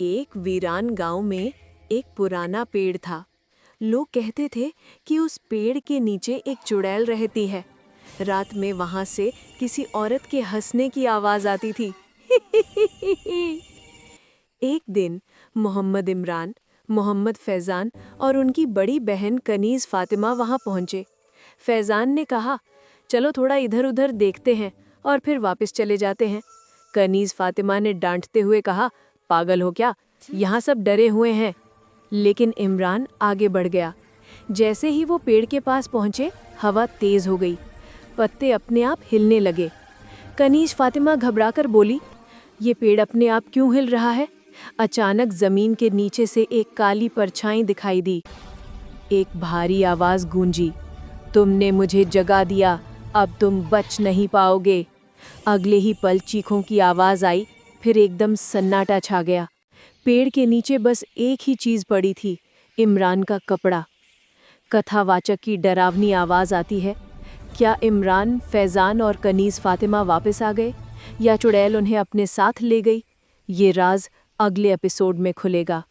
एक वीरान गांव में एक पुराना पेड़ था। लोग कहते थे कि उस पेड़ के नीचे एक चुड़ैल रहती है। रात में वहां से किसी औरत के हंसने की आवाज आती थी। एक दिन मोहम्मद इमरान, मोहम्मद फैज़ान और उनकी बड़ी बहन कनीज़ फातिमा वहां पहुंचे। फैज़ान ने कहा, चलो थोड़ा इधर उधर देखते हैं और फिर वापस चले जाते हैं। कनीज़ फातिमा ने डांटते हुए कहा, पागल हो क्या, यहाँ सब डरे हुए हैं। लेकिन इमरान आगे बढ़ गया। जैसे ही वो पेड़ के पास पहुंचे, हवा तेज हो गई, पत्ते अपने आप हिलने लगे। कनीज़ फातिमा घबराकर बोली, ये पेड़ अपने आप क्यों हिल रहा है? अचानक जमीन के नीचे से एक काली परछाई दिखाई दी। एक भारी आवाज गूंजी, तुमने मुझे जगा दिया, अब तुम बच नहीं पाओगे। अगले ही पल चीखों की आवाज आई, फिर एकदम सन्नाटा छा गया। पेड़ के नीचे बस एक ही चीज पड़ी थी, इमरान का कपड़ा। कथावाचक की डरावनी आवाज आती है, क्या इमरान, फैज़ान और कनीज़ फातिमा वापस आ गए या चुड़ैल उन्हें अपने साथ ले गई? ये राज अगले एपिसोड में खुलेगा।